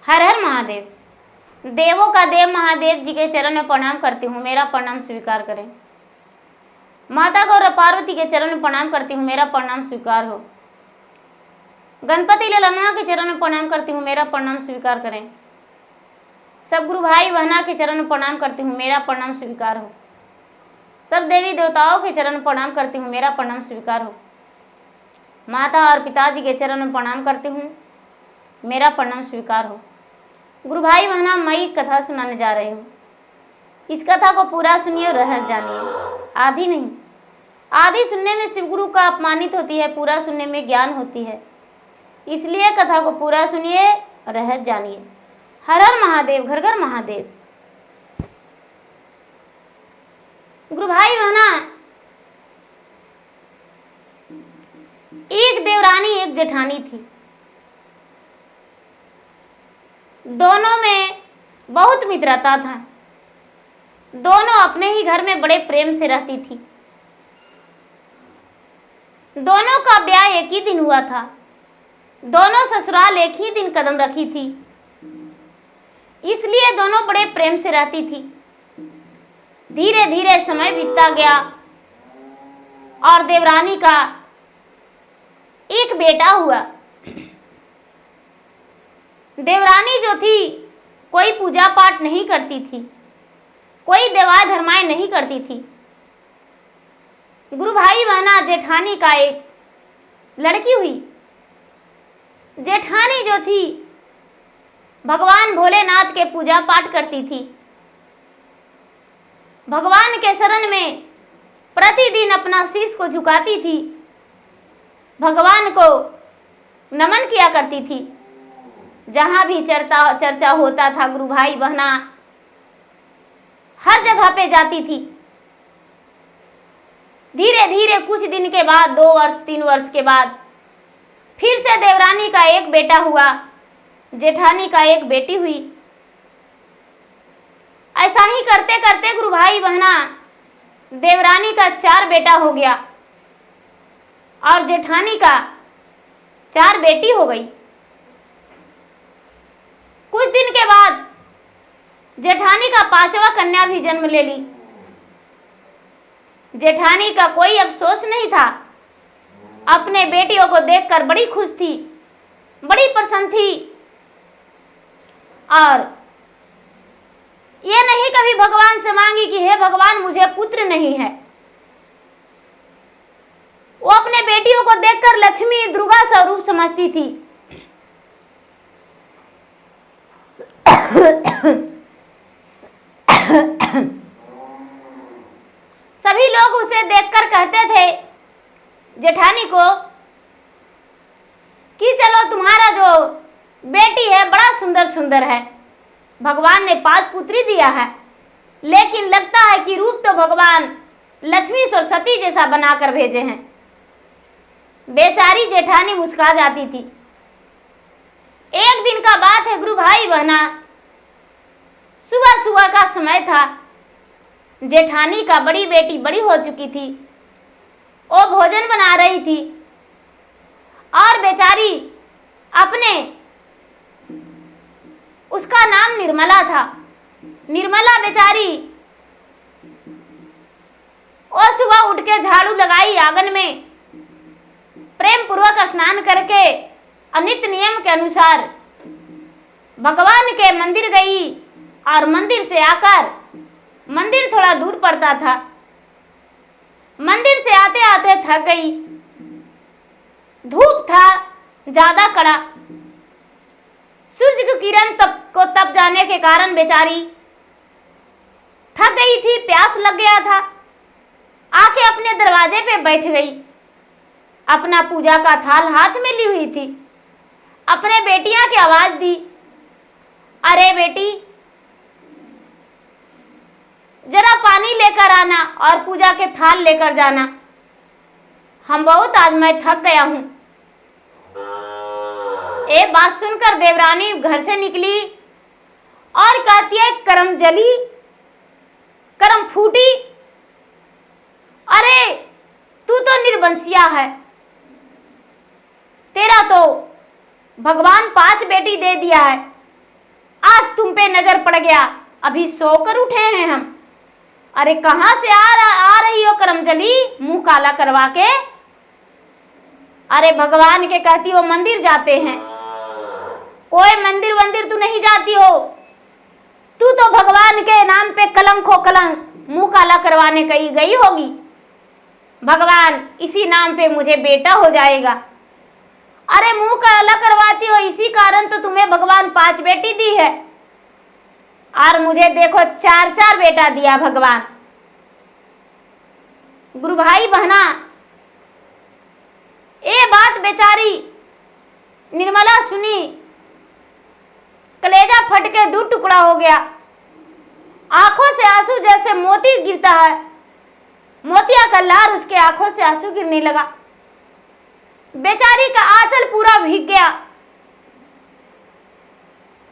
हर हर महादेव। देवों का देव महादेव जी के चरण में प्रणाम करती हूँ, मेरा प्रणाम स्वीकार करें। माता गौर पार्वती के चरण में प्रणाम करती हूँ, मेरा प्रणाम स्वीकार हो। गणपति ललनवा के चरण में प्रणाम करती हूँ, मेरा प्रणाम स्वीकार करें। सब गुरु भाई बहना के चरण में प्रणाम करती हूँ, मेरा प्रणाम स्वीकार हो। सब देवी देवताओं के चरण में प्रणाम करती हूँ, मेरा प्रणाम स्वीकार हो। माता और पिताजी के चरण में प्रणाम करती हूँ, मेरा प्रणाम स्वीकार हो। गुरु भाई बहना, मैं एक कथा सुनाने जा रही हूँ। इस कथा को पूरा सुनिए और रहस्य जानिए, आधी नहीं। आधी सुनने में शिव गुरु का अपमानित होती है, पूरा सुनने में ज्ञान होती है। इसलिए कथा को पूरा सुनिए और रहस्य जानिए। हर हर महादेव, घर घर महादेव। गुरु भाई बहना, एक देवरानी एक जेठानी थी। दोनों में बहुत मित्रता था। दोनों अपने ही घर में बड़े प्रेम से रहती थी। दोनों का ब्याह एक ही दिन हुआ था। दोनों ससुराल एक ही दिन कदम रखी थी, इसलिए दोनों बड़े प्रेम से रहती थी। धीरे धीरे समय बीतता गया और देवरानी का एक बेटा हुआ। देवरानी जो थी कोई पूजा पाठ नहीं करती थी, कोई देवाय धर्माएं नहीं करती थी। गुरु भाई बहना, जेठानी का एक लड़की हुई। जेठानी जो थी भगवान भोलेनाथ के पूजा पाठ करती थी। भगवान के शरण में प्रतिदिन अपना शीश को झुकाती थी, भगवान को नमन किया करती थी। जहां भी चर्चा होता था, गुरु भाई बहना हर जगह पे जाती थी। धीरे धीरे कुछ दिन के बाद, 2 वर्ष 3 वर्ष के बाद, फिर से देवरानी का एक बेटा हुआ, जेठानी का एक बेटी हुई। ऐसा ही करते करते गुरु भाई बहना देवरानी का 4 बेटा हो गया और जेठानी का 4 बेटी हो गई। कुछ दिन के बाद जेठानी का 5वां कन्या भी जन्म ले ली। जेठानी का कोई अफसोस नहीं था, अपने बेटियों को देखकर बड़ी खुश थी, बड़ी प्रसन्न थी और ये नहीं कभी भगवान से मांगी कि हे भगवान मुझे पुत्र नहीं है। वो अपने बेटियों को देखकर लक्ष्मी दुर्गा स्वरूप समझती थी। सभी लोग उसे देखकर कहते थे जेठानी को कि चलो तुम्हारा जो बेटी है बड़ा सुंदर सुंदर है, भगवान ने 5 पुत्री दिया है, लेकिन लगता है कि रूप तो भगवान लक्ष्मी सरस्वती जैसा बनाकर भेजे हैं। बेचारी जेठानी मुस्कुरा जाती थी। एक दिन का बात है गुरु भाई बहना, सुबह सुबह का समय था। जेठानी का बड़ी बेटी बड़ी हो चुकी थी, वो भोजन बना रही थी और बेचारी अपने, उसका नाम निर्मला था। निर्मला बेचारी वो सुबह उठ के झाड़ू लगाई आंगन में, प्रेम पूर्वक स्नान करके अनित नियम के अनुसार भगवान के मंदिर गई और मंदिर से आकर, मंदिर थोड़ा दूर पड़ता था, मंदिर से आते आते थक गई। धूप था ज्यादा कड़ा, सूर्य की किरण तप जाने के कारण बेचारी थक गई थी, प्यास लग गया था। आके अपने दरवाजे पे बैठ गई, अपना पूजा का थाल हाथ में ली हुई थी। अपने बेटियां की आवाज दी, अरे बेटी जरा पानी लेकर आना और पूजा के थाल लेकर जाना, हम बहुत आज मैं थक गया हूं। ये बात सुनकर देवरानी घर से निकली और कहती है करम जली करम फूटी, अरे तू तो निर्वंशिया है, तेरा तो भगवान 5 बेटी दे दिया है, आज तुम पे नजर पड़ गया, अभी सोकर उठे हैं हम। अरे कहाँ से आ रही हो करमजली, मुंह काला करवा के? अरे भगवान के कहती हो मंदिर जाते हैं, कोई मंदिर वंदिर तू नहीं जाती हो, तू तो भगवान के नाम पे कलंक हो कलंक, मुंह काला करवाने कहीं गई होगी। भगवान इसी नाम पे मुझे बेटा हो जाएगा। अरे मुंह काला करवाती हो, इसी कारण तो तुम्हें भगवान 5 बेटी दी है, और मुझे देखो 4 बेटा दिया भगवान। गुरु भाई बहना, ये बात बेचारी निर्मला सुनी, कलेजा फट के 2 टुकड़ा हो गया। आंखों से आंसू जैसे मोती गिरता है, मोतिया का लार उसके आंखों से आंसू गिरने लगा। बेचारी का आंचल पूरा भीग गया।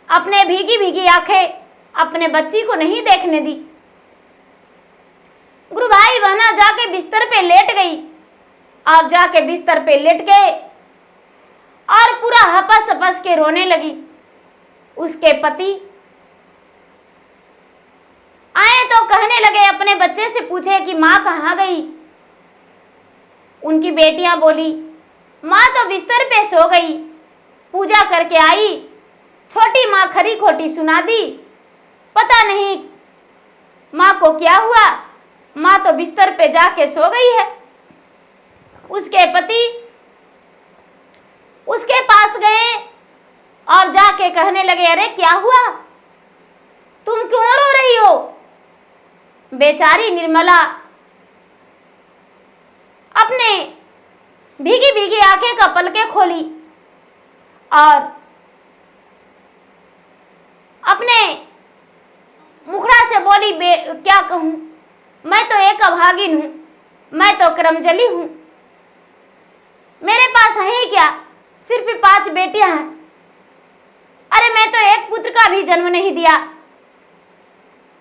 अपने भीगी भीगी आंखें अपने बच्ची को नहीं देखने दी। गुरु भाई बहना जाके बिस्तर पे लेट गई, और जाके बिस्तर पे लेट गए और पूरा हपस हपस के रोने लगी। उसके पति आए तो कहने लगे, अपने बच्चे से पूछे कि माँ कहाँ गई? उनकी बेटियां बोली, माँ तो बिस्तर पे सो गई, पूजा करके आई, छोटी माँ खरी खोटी सुना दी, पता नहीं माँ को क्या हुआ, माँ तो बिस्तर पे जाके सो गई है। उसके पति उसके पास गए और जाके कहने लगे, अरे क्या हुआ, तुम क्यों रो रही हो? बेचारी निर्मला अपने भीगी भीगी आंखें का पलके खोली और अपने मुखड़ा से बोली, क्या कहूं, मैं तो एक अभागिन हूं, मैं तो करमजली हूं, मेरे पास है ही क्या, सिर्फ 5 बेटियां हैं। अरे मैं तो एक पुत्र का भी जन्म नहीं दिया,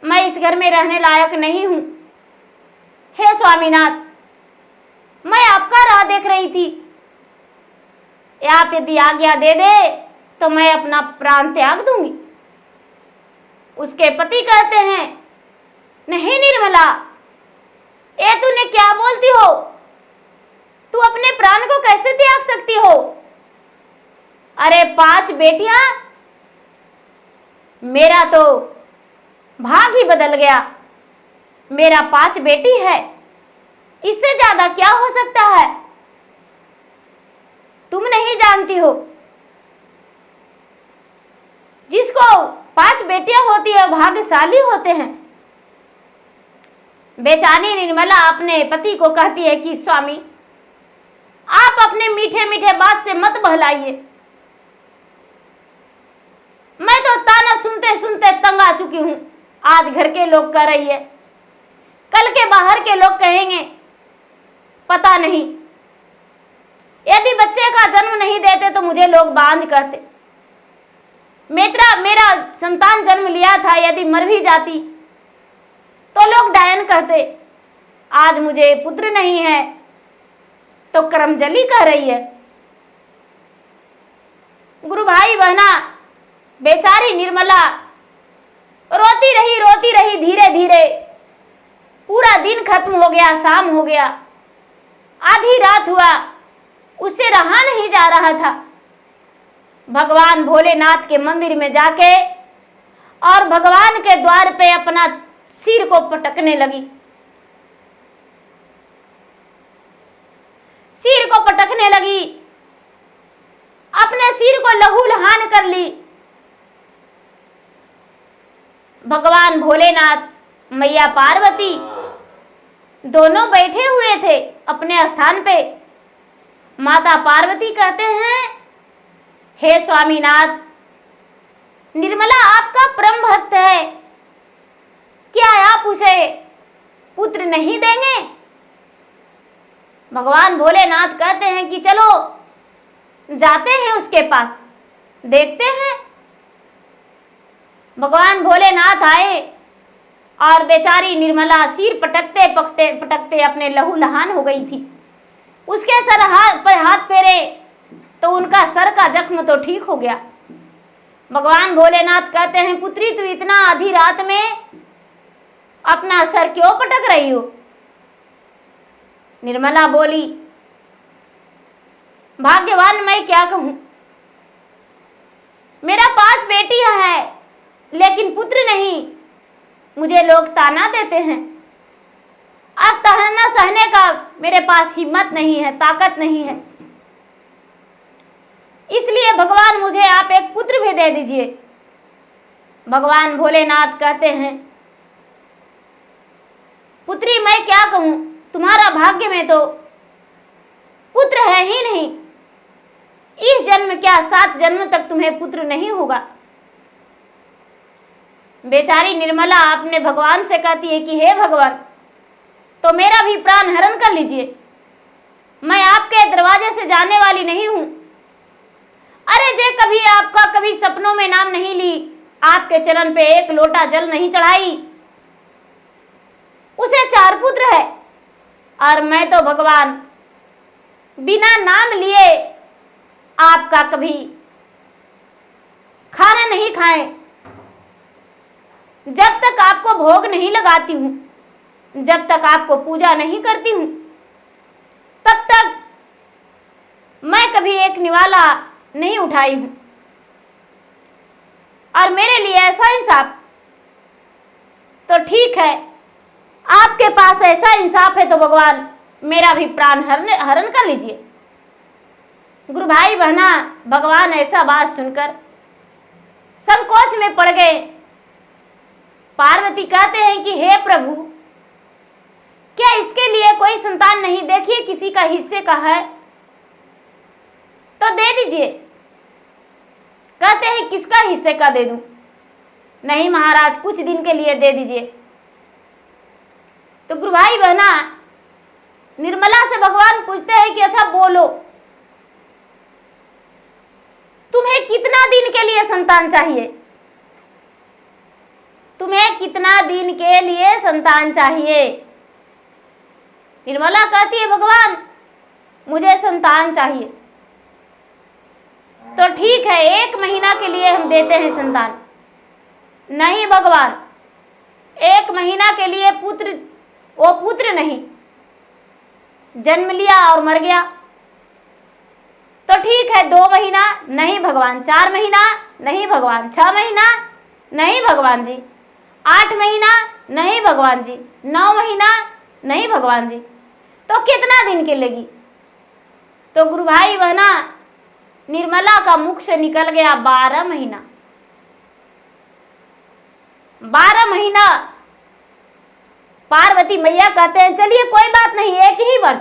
मैं इस घर में रहने लायक नहीं हूं। हे स्वामीनाथ, मैं आपका राह देख रही थी, आप यदि आज्ञा दे दे तो मैं अपना प्राण त्याग दूंगी। उसके पति कहते हैं, नहीं निर्मला, ये तूने क्या बोलती हो, तू अपने प्राण को कैसे त्याग सकती हो? अरे 5 बेटियां, मेरा तो भाग ही बदल गया, मेरा 5 बेटी है, इससे ज्यादा क्या हो सकता है? तुम नहीं जानती हो, जिसको 5 बेटियां होती है भाग्यशाली होते हैं। बेचारी निर्मला अपने पति को कहती है कि स्वामी, आप अपने मीठे मीठे बात से मत बहलाइए, मैं तो ताना सुनते सुनते तंग आ चुकी हूं। आज घर के लोग कह रही है, कल के बाहर के लोग कहेंगे, पता नहीं, यदि बच्चे का जन्म नहीं देते तो मुझे लोग बांझ कहते। मेरा संतान जन्म लिया था, यदि मर भी जाती तो लोग डायन कहते। आज मुझे पुत्र नहीं है तो करमजली कह रही है। गुरु भाई बहना, बेचारी निर्मला रोती रही, धीरे धीरे पूरा दिन खत्म हो गया, शाम हो गया, आधी रात हुआ, उससे रहा नहीं जा रहा था। भगवान भोलेनाथ के मंदिर में जाके और भगवान के द्वार पे अपना सिर को पटकने लगी। सिर को पटकने लगी, अपने सिर को लहूलुहान कर ली। भगवान भोलेनाथ, मैया पार्वती दोनों बैठे हुए थे अपने स्थान पे। माता पार्वती कहते हैं, हे स्वामीनाथ, निर्मला आपका परम भक्त है, क्या आप उसे पुत्र नहीं देंगे? भगवान भोलेनाथ कहते हैं कि चलो जाते हैं उसके पास, देखते हैं। भगवान भोलेनाथ आए और बेचारी निर्मला सिर पटकते पटकते अपने लहूलुहान हो गई थी। उसके सर पर हाथ फेरे तो उनका सर का जख्म तो ठीक हो गया। भगवान भोलेनाथ कहते हैं, पुत्री तू इतना आधी रात में अपना सर क्यों पटक रही हो? निर्मला बोली, भाग्यवान मैं क्या कहूं, मेरा 5 बेटियां हैं लेकिन पुत्र नहीं। मुझे लोग ताना देते हैं। अब ताना सहने का मेरे पास हिम्मत नहीं है, ताकत नहीं है। इसलिए भगवान मुझे आप एक पुत्र भी दे दीजिए। भगवान भोलेनाथ कहते हैं, पुत्री मैं क्या कहूं, तुम्हारा भाग्य में तो पुत्र है ही नहीं। इस जन्म क्या 7 जन्म तक तुम्हें पुत्र नहीं होगा। बेचारी निर्मला अपने भगवान से कहती है कि हे भगवान, तो मेरा भी प्राण हरण कर लीजिए। मैं आपके दरवाजे से जाने वाली नहीं हूं। अरे जे कभी आपका कभी सपनों में नाम नहीं ली, आपके चरण पे एक लोटा जल नहीं चढ़ाई, उसे 4 पुत्र है। और मैं तो भगवान बिना नाम लिए आपका कभी खाना नहीं खाए। जब तक आपको भोग नहीं लगाती हूं, जब तक आपको पूजा नहीं करती हूं, तब तक मैं कभी एक निवाला नहीं उठाई हूं। और मेरे लिए ऐसा इंसाफ तो ठीक है, आपके पास ऐसा इंसाफ है तो भगवान मेरा भी प्राण हरण कर लीजिए। गुरु भाई बहना, भगवान ऐसा बात सुनकर संकोच में पड़ गए। पार्वती कहते हैं कि हे प्रभु, क्या इसके लिए कोई संतान नहीं? देखिए किसी का हिस्से का है तो दे दीजिए। कहते हैं किसका हिस्से का दे दूं? नहीं महाराज, कुछ दिन के लिए दे दीजिए। तो गुरु भाई बहना, निर्मला से भगवान पूछते हैं कि अच्छा बोलो, तुम्हें कितना दिन के लिए संतान चाहिए? तुम्हें कितना दिन के लिए संतान चाहिए? निर्मला कहती है, भगवान मुझे संतान चाहिए। तो ठीक है, 1 महीना के लिए हम देते हैं संतान। नहीं भगवान, 1 महीना के लिए वो पुत्र नहीं, जन्म लिया और मर गया। तो ठीक है, 2 महीना। नहीं भगवान। 4 महीना? नहीं भगवान। 6 महीना? नहीं भगवान जी। 8 महीना? नहीं भगवान जी। 9 महीना? नहीं भगवान जी। तो कितना दिन के लेगी? तो गुरु भाई बहना, निर्मला का मुख से निकल गया 12 महीना। 12 महीना। पार्वती मैया कहते हैं, चलिए कोई बात नहीं, 1 ही वर्ष।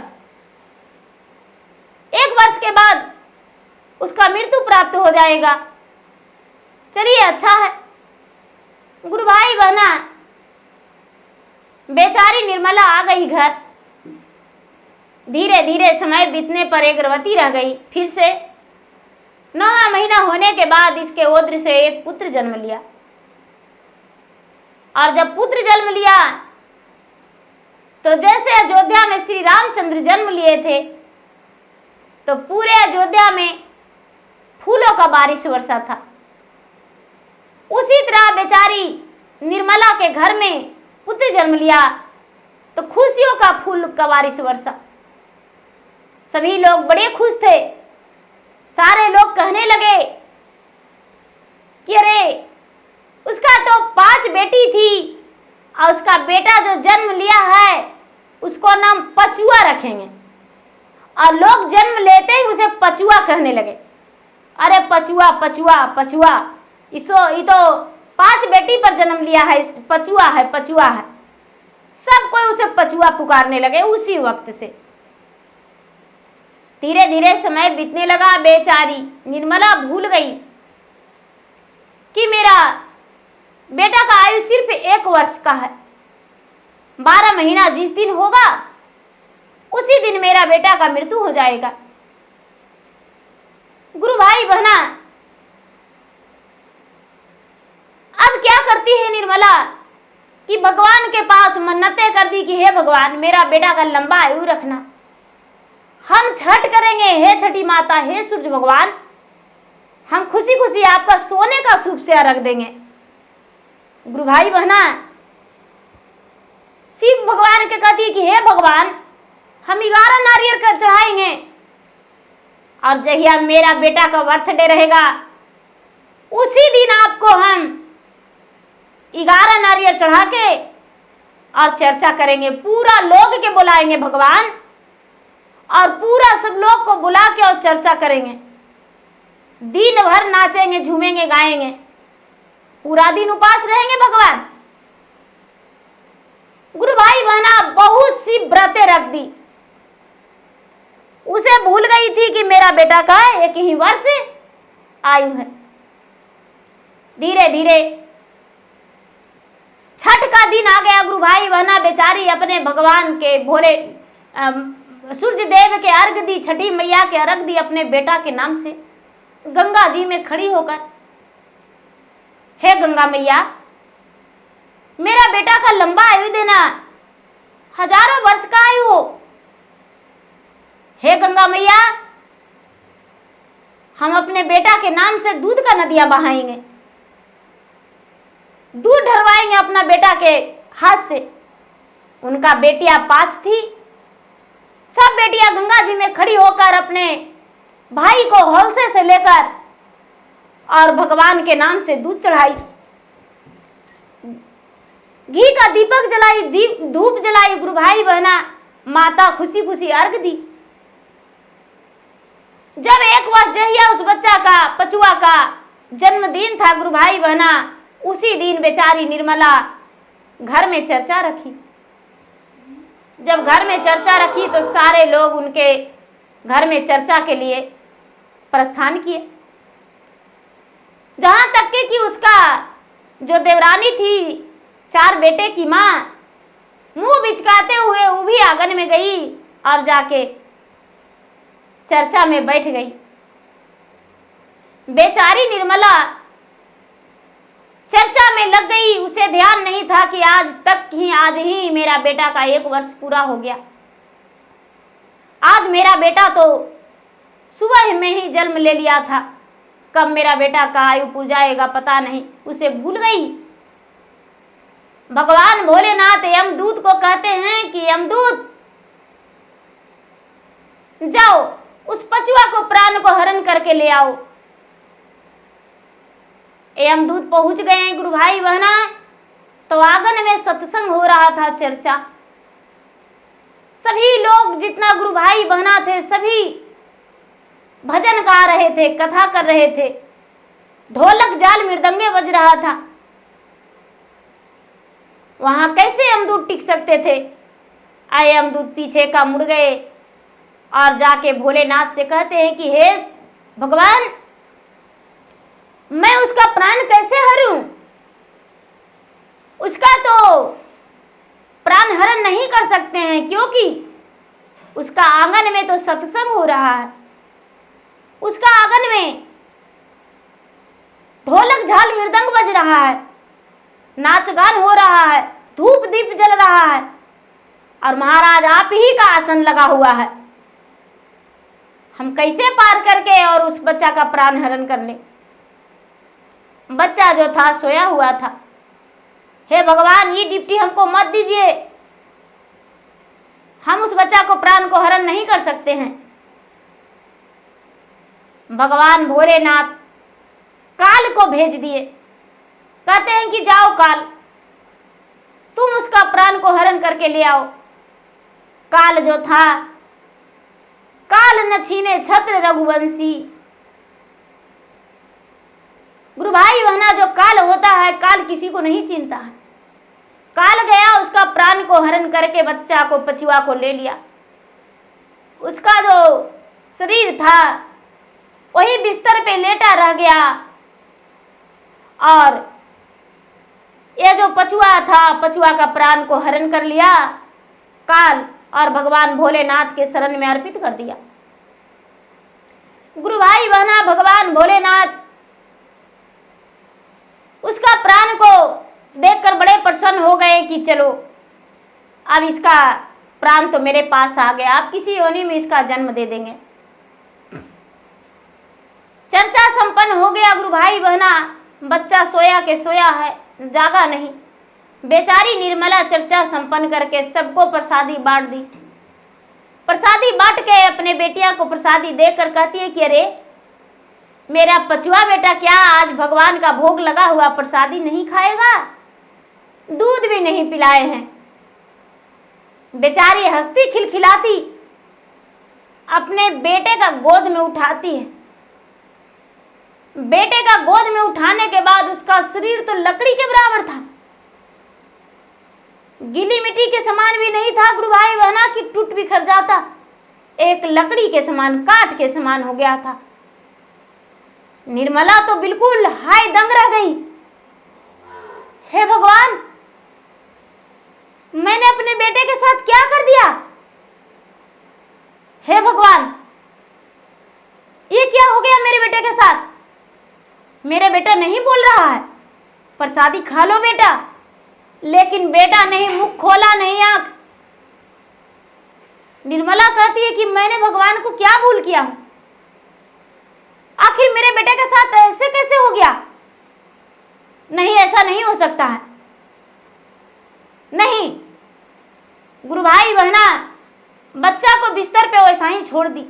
1 वर्ष के बाद उसका मृत्यु प्राप्त हो जाएगा। चलिए अच्छा है। गुरु भाई बहना, बेचारी निर्मला आ गई घर। धीरे धीरे समय बीतने पर एक गर्भवती रह गई। फिर से 9वां महीना होने के बाद इसके उदर से एक पुत्र जन्म लिया। और जब पुत्र जन्म लिया तो जैसे अयोध्या में श्री रामचंद्र जन्म लिए थे, तो पूरे अयोध्या में फूलों का बारिश वर्षा था। उसी तरह बेचारी निर्मला के घर में पुत्र जन्म लिया तो खुशियों का फूल का बारिश वर्षा। सभी लोग बड़े खुश थे। सारे लोग कहने लगे कि अरे उसका तो 5 बेटी थी और उसका बेटा जो जन्म लिया है उसको नाम पचुआ रखेंगे। और लोग जन्म लेते ही उसे पचुआ कहने लगे। अरे पचुआ पचुआ पचुआ, ये तो 5 बेटी पर जन्म लिया है, पचुआ है पचुआ है। सब कोई उसे पचुआ पुकारने लगे। उसी वक्त से धीरे धीरे समय बीतने लगा। बेचारी निर्मला भूल गई कि मेरा बेटा का आयु सिर्फ 1 वर्ष का है। 12 महीना जिस दिन होगा उसी दिन मेरा बेटा का मृत्यु हो जाएगा। गुरु भाई बहना, अब क्या करती है निर्मला कि भगवान के पास मन्नतें कर दी कि हे भगवान, मेरा बेटा का लंबा आयु रखना। हम छठ करेंगे, हे छठी माता, हे सूर्य भगवान, हम खुशी खुशी आपका सोने का सूप से रख देंगे। गुरु भाई बहना, शिव भगवान के कहती कि हे भगवान, हम 11 नारियल कर चढ़ाएंगे और जहिया मेरा बेटा का बर्थडे रहेगा उसी दिन आपको हम 11 नारियल चढ़ा के और चर्चा करेंगे। पूरा लोग के बुलाएंगे भगवान, और पूरा सब लोग को बुला के और चर्चा करेंगे। दिन भर नाचेंगे, झूमेंगे, गाएंगे, पूरा दिन उपास रहेंगे भगवान। गुरु भाई बहना बहुत सी व्रतें रख दी। उसे भूल गई थी कि मेरा बेटा का 1 ही वर्ष आयु है। धीरे धीरे छठ का दिन आ गया। गुरु भाई बहना बेचारी अपने भगवान के भोले सूर्य देव के अर्घ दी, छठी मैया के अर्घ दी अपने बेटा के नाम से गंगा जी में खड़ी होकर। हे गंगा मैया, मेरा बेटा का लंबा आयु देना, हजारों वर्ष का आयु हो। हे गंगा मैया, हम अपने बेटा के नाम से दूध का नदियां बहाएंगे, दूध ढरवाएंगे अपना बेटा के हाथ से। उनका बेटियां 5 थी। सब बेटियां गंगा जी में खड़ी होकर अपने भाई को हौलसे से लेकर और भगवान के नाम से दूध चढ़ाई, घी का दीपक जलाई, धूप जलाई। गुरु भाई बहना माता खुशी खुशी अर्घ दी। जब 1 वर्ष जहिया उस बच्चा का, पचुआ का जन्मदिन था गुरु भाई बहना, उसी दिन बेचारी निर्मला घर में चर्चा रखी। जब घर में चर्चा रखी तो सारे लोग उनके घर में चर्चा के लिए प्रस्थान किए। जहां तक कि उसका जो देवरानी थी, 4 बेटे की मां, मुंह बिचकाते हुए वो भी आंगन में गई और जाके चर्चा में बैठ गई। बेचारी निर्मला चर्चा में लग गई। उसे ध्यान नहीं था कि आज ही मेरा बेटा का 1 वर्ष पूरा हो गया। आज मेरा बेटा तो सुबह में ही जन्म ले लिया था, कब मेरा बेटा का आयु पूर जाएगा पता नहीं। उसे भूल गई। भगवान भोलेनाथ यमदूत को कहते हैं कि यमदूत जाओ, उस पचुआ को प्राण को हरण करके ले आओ। यमदूत पहुंच गए हैं गुरु भाई बहना। तो आंगन में सत्संग हो रहा था, चर्चा। सभी लोग जितना गुरु भाई बहना थे सभी भजन गा रहे थे, कथा कर रहे थे, ढोलक झाल मृदंगे बज रहा था। वहां कैसे यमदूत टिक सकते थे? आए यमदूत पीछे का मुड़ गए और जाके भोलेनाथ से कहते हैं कि हे भगवान, मैं उसका प्राण कैसे हरूं? उसका तो प्राण हरण नहीं कर सकते हैं, क्योंकि उसका आंगन में तो सत्संग हो रहा है, उसका आंगन में ढोलक झाल मृदंग बज रहा है, नाच गान हो रहा है, धूप दीप जल रहा है, और महाराज आप ही का आसन लगा हुआ है। हम कैसे पार करके और उस बच्चा का प्राण हरण कर ले? बच्चा जो था सोया हुआ था। हे भगवान, ये ड्यूटी हमको मत दीजिए, हम उस बच्चा को प्राण को हरण नहीं कर सकते हैं। भगवान भोलेनाथ काल को भेज दिए। कहते हैं कि जाओ काल, तुम उसका प्राण को हरण करके ले आओ। काल जो था, काल न छीने छत्र रघुवंशी। गुरु भाई बहना, जो काल होता है, काल किसी को नहीं चिंता है। काल गया, उसका प्राण को हरण करके बच्चा को, पचुआ को ले लिया। उसका जो शरीर था वही बिस्तर पे लेटा रह गया, और ये जो पचुआ था, पचुआ का प्राण को हरण कर लिया काल, और भगवान भोलेनाथ के शरण में अर्पित कर दिया। गुरु भाई बहना, भगवान भोलेनाथ उसका प्राण को देखकर बड़े प्रसन्न हो गए कि चलो अब इसका प्राण तो मेरे पास आ गया, आप किसी योनि में इसका जन्म दे देंगे। चर्चा संपन्न संपन्न हो गया गुरु भाई बहना। बच्चा सोया के सोया है, जागा नहीं। बेचारी निर्मला चर्चा संपन्न करके सबको प्रसादी बांट दी। प्रसादी बांट के अपने बेटिया को प्रसादी देकर कहती है कि अरे मेरा पचुआ बेटा क्या आज भगवान का भोग लगा हुआ प्रसादी नहीं खाएगा, दूध भी नहीं पिलाए हैं। बेचारी हंसती खिलखिलाती अपने बेटे का गोद में उठाती है। बेटे का गोद में उठाने के बाद उसका शरीर तो लकड़ी के बराबर था, गीली मिट्टी के समान भी नहीं था गुरु भाई बहना कि टूट बिखर जाता, एक लकड़ी के समान, काठ के समान हो गया था। निर्मला तो बिल्कुल हाय दंग रह गई। हे भगवान, मैंने अपने बेटे के साथ क्या कर दिया? हे भगवान, ये क्या हो गया मेरे बेटे के साथ? मेरा बेटा नहीं बोल रहा है, प्रसादी खा लो बेटा, लेकिन बेटा नहीं मुख खोला, नहीं आंख। निर्मला कहती है कि मैंने भगवान को क्या भूल किया हूं? आखिर मेरे बेटे के साथ ऐसे कैसे हो गया? नहीं, ऐसा नहीं हो सकता है। नहीं गुरु भाई बहना, बच्चा को बिस्तर पे वैसा ही छोड़ दी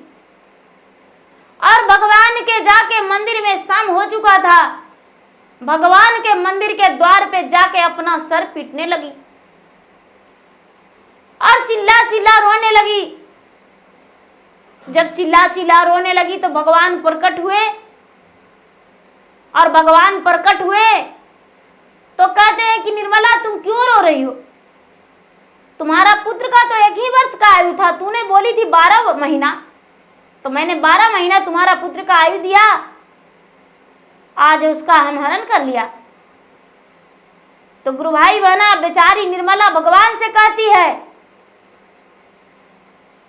और भगवान के जाके मंदिर में शाम हो चुका था। भगवान के मंदिर के द्वार पे जाके अपना सर पीटने लगी और चिल्ला चिल्ला रोने लगी। जब चिल्ला चिल्ला रोने लगी तो भगवान प्रकट हुए और भगवान प्रकट हुए तो कहते हैं कि निर्मला तुम क्यों रो रही हो? तुम्हारा पुत्र का तो 1 ही वर्ष का आयु था, तूने बोली थी 12 महीना, तो मैंने 12 महीना तुम्हारा पुत्र का आयु दिया, आज उसका हम हरण कर लिया। तो गुरु भाई बहना, बेचारी निर्मला भगवान से कहती है,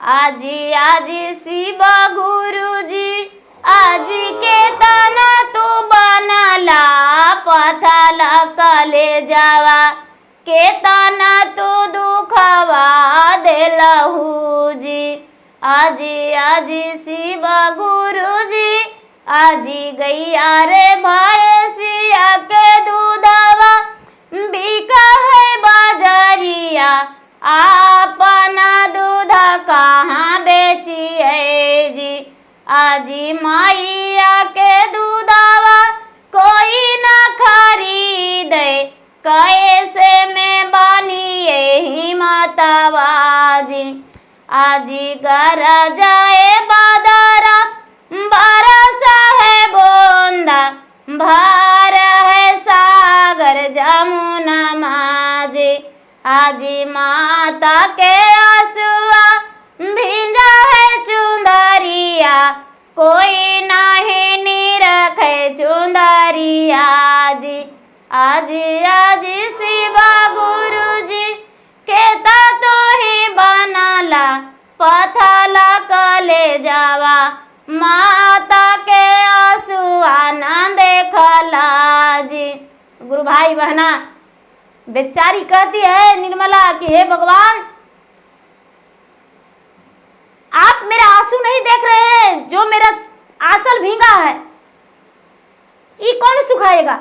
आजी आजी शिवा गुरु जी, आजी के तना तो बनला पथला कले जावा, के तना तो दुखवा देलहू जी। आजी आजी शिवा गुरु जी, आजी गैया रे भैंसिया के दूधवा, बिका है बाजरिया, अपना दूध कहाँ बेचिए जी। आजी मैया के दूधवा कोई न खरीदे, कैसे में बनी यही मातावाजी। आजी घर जाए बादरा, बरस है बोंदा, भर है सागर जमुना माजी। आजी माता के आंसुआ भींजा है चुंदरिया, कोई नहीं निरखे चुंदरिया जी। आजी आजी शिवा गुरु जी, केता तो ही बनला पथला कले जावा, माता के आंसुआ न देखला जी। गुरु भाई बहना, बेचारी कहती है निर्मला कि हे भगवान, आप मेरा आंसू नहीं देख रहे हैं? जो मेरा आंचल भींगा है ये कौन सुखाएगा?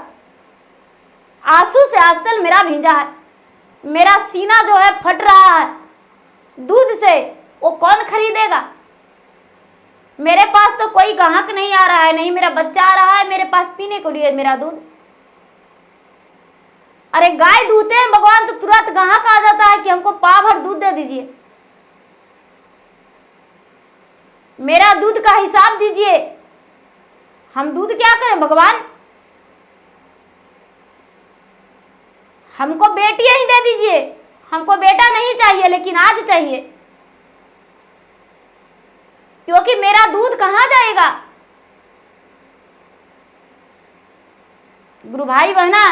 आंसू से आंचल मेरा भींजा है, मेरा सीना जो है फट रहा है दूध से, वो कौन खरीदेगा? मेरे पास तो कोई ग्राहक नहीं आ रहा है, नहीं मेरा बच्चा आ रहा है मेरे पास पीने को लिए मेरा दूध। अरे गाय दूहते हैं भगवान तो तुरंत ग्राहक आ जाता है कि हमको पाव भर दूध दे दीजिए, मेरा दूध का हिसाब दीजिए। हम दूध क्या करें भगवान? हमको बेटियां ही दे दीजिए, हमको बेटा नहीं चाहिए, लेकिन आज चाहिए, क्योंकि मेरा दूध कहां जाएगा? गुरु भाई बहना,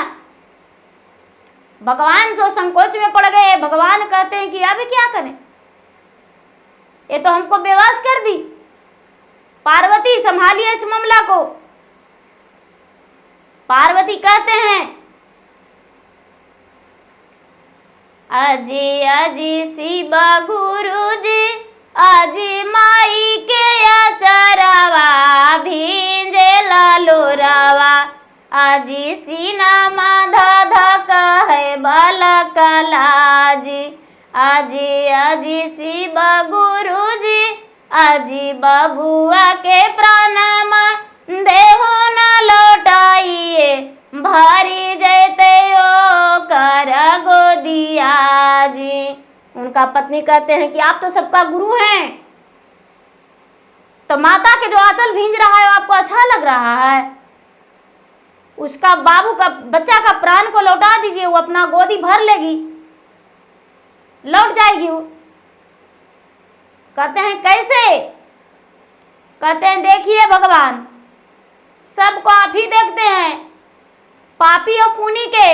भगवान जो संकोच में पड़ गए। भगवान कहते हैं कि अब क्या करें, ये तो हमको बेवश कर दी। पार्वती संभालिए इस मामला को। पार्वती कहते हैं, अजी अजी शिवा गुरु जी, अजी माई के अचरवा भींजे लालो रावा, आजी सीना माधा धका है बालक लाजी, आजी आजी शिवा गुरुजी, आजी बबुआ के प्रणाम, देहो न लौटाइए भारी जैते ओ कर गोदिया जी। उनका पत्नी कहते हैं कि आप तो सबका गुरु हैं, तो माता के जो आंचल भींज रहा है आपको अच्छा लग रहा है? उसका बाबू का बच्चा का प्राण को लौटा दीजिए, वो अपना गोदी भर लेगी, लौट जाएगी वो। कहते हैं कैसे? कहते हैं देखिए भगवान सबको आप ही देखते हैं, पापी और पुनी के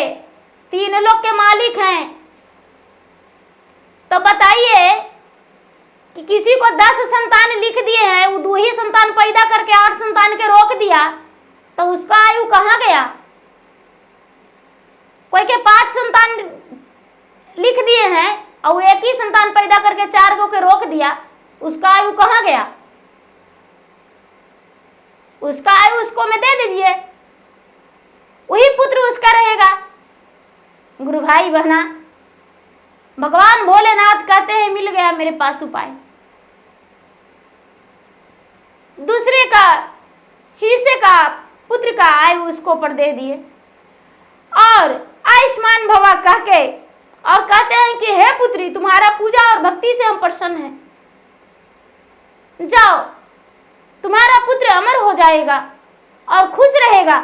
तीन लोक के मालिक हैं। तो बताइए कि किसी को 10 संतान लिख दिए हैं, वो 2 ही संतान पैदा करके 8 संतान के रोक दिया, तो उसका आयु कहाँ गया? कोई के 5 संतान लिख दिए हैं और 1 ही संतान पैदा करके 4 को के रोक दिया, उसका आयु कहाँ गया? उसका आयु उसको में दे दीजिए, वही पुत्र उसका रहेगा। गुरु भाई बहना, भगवान भोलेनाथ कहते हैं मिल गया मेरे पास उपाय। दूसरे का हिस्से का पुत्र का आयु उसको पर दे दिए और आयुष्मान भवा कह के और कहते हैं कि हे पुत्री तुम्हारा पूजा और भक्ति से हम प्रसन्न हैं, जाओ तुम्हारा पुत्र अमर हो जाएगा और खुश रहेगा।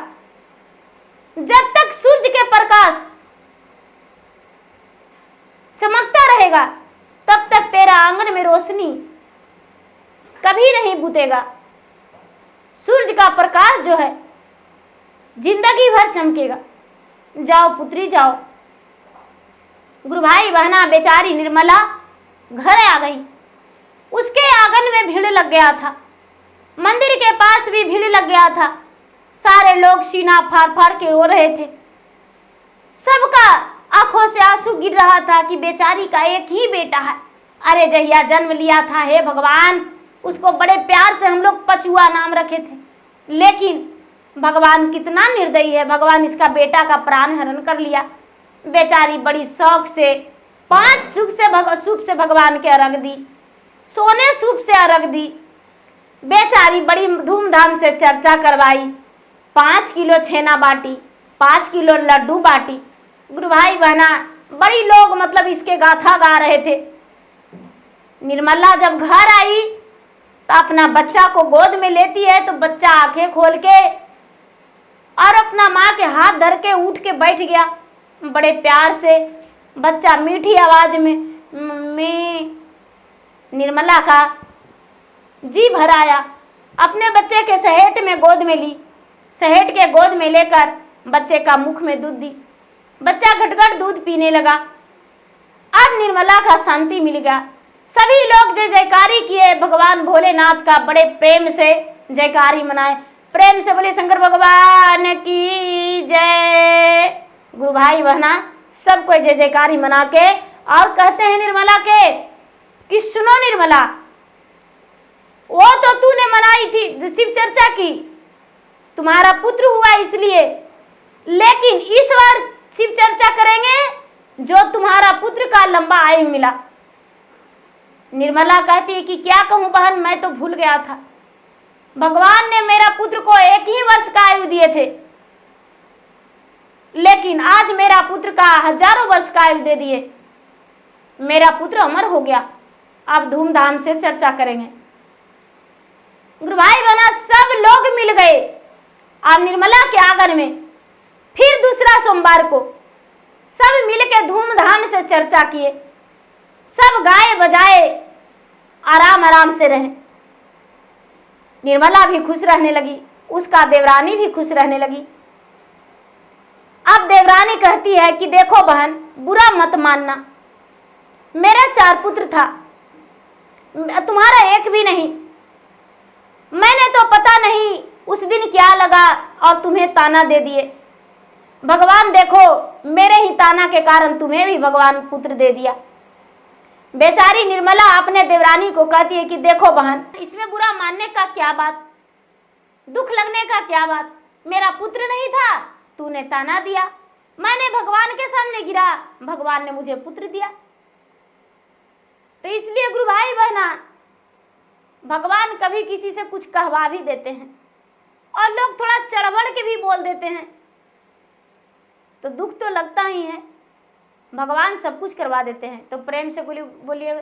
जब तक सूर्य के प्रकाश चमकता रहेगा तब तक तेरा आंगन में रोशनी कभी नहीं बुतेगा। सूर्य का प्रकाश जो है जिंदगी भर चमकेगा। जाओ पुत्री जाओ। गुरु भाई बहना, बेचारी निर्मला घर आ गई। उसके आंगन में भीड़ लग गया था, मंदिर के पास भी भीड़ लग गया था। सारे लोग सीना फाड़ फाड़ के रो रहे थे। सबका आंखों से आंसू गिर रहा था कि बेचारी का एक ही बेटा है। अरे जहिया जन्म लिया था हे भगवान, उसको बड़े प्यार से हम लोग पचुआ नाम रखे थे, लेकिन भगवान कितना निर्दयी है, भगवान इसका बेटा का प्राण हरण कर लिया। बेचारी बड़ी शौक से 5 सूप से भगवान के अर्घ दी, सोने सूप से अर्घ दी। बेचारी बड़ी धूमधाम से चर्चा करवाई, 5 किलो छेना बाटी, 5 किलो लड्डू बाटी। गुरु भाई बहना, बड़ी लोग मतलब इसके गाथा गा रहे थे। निर्मला जब घर आई तो अपना बच्चा को गोद में लेती है तो बच्चा आंखें खोल के और अपना माँ के हाथ धर के उठ के बैठ गया। बड़े प्यार से बच्चा मीठी आवाज में मम्मी, निर्मला का जी भर आया। अपने बच्चे के सहेट में गोद में ली, सहेट के गोद में लेकर बच्चे का मुख में दूध दी। बच्चा घटघट दूध पीने लगा। अब निर्मला का शांति मिल गया। सभी लोग जय जयकारी किए, भगवान भोलेनाथ का बड़े प्रेम से जयकारी मनाए। प्रेम से बोले शंकर भगवान की जय। गुरु भाई बहना, सब कोई जय जयकारी मना के और कहते हैं निर्मला के कि सुनो निर्मला, वो तो तूने मनाई थी, शिव चर्चा की, तुम्हारा पुत्र हुआ इसलिए, लेकिन इस बार शिव चर्चा करेंगे जो तुम्हारा पुत्र का लंबा आयु मिला। निर्मला कहती है कि क्या कहूं बहन, मैं तो भूल गया था। भगवान ने मेरा पुत्र को 1 ही वर्ष का आयु दिए थे, लेकिन आज मेरा पुत्र का हजारों वर्ष का आयु दे दिए। मेरा पुत्र अमर हो गया। अब धूमधाम से चर्चा करेंगे। गुरु भाई बहना, सब लोग मिल गए और निर्मला के आंगन में फिर दूसरा सोमवार को सब मिल के धूमधाम से चर्चा किए। सब गाए बजाए आराम आराम से रहे। निर्मला भी खुश रहने लगी, उसका देवरानी भी खुश रहने लगी। अब देवरानी कहती है कि देखो बहन, बुरा मत मानना, मेरा 4 पुत्र था, तुम्हारा 1 भी नहीं। मैंने तो पता नहीं उस दिन क्या लगा और तुम्हें ताना दे दिए। भगवान देखो, मेरे ही ताना के कारण तुम्हें भी भगवान पुत्र दे दिया। बेचारी निर्मला अपने देवरानी को कहती है कि देखो बहन, इसमें बुरा मानने का क्या बात। दुख लगने का क्या बात, मेरा पुत्र नहीं था, तूने ताना दिया, मैंने भगवान के सामने गिरा, भगवान ने मुझे पुत्र दिया। तो इसलिए गुरु भाई बहना, भगवान कभी किसी से कुछ कहवा भी देते हैं और लोग थोड़ा चढ़बड़ के भी बोल देते हैं, तो दुख तो लगता ही है। भगवान सब कुछ करवा देते हैं। तो प्रेम से बोलिए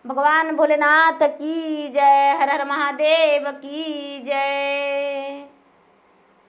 भगवान भोलेनाथ की जय, हर हर महादेव की जय।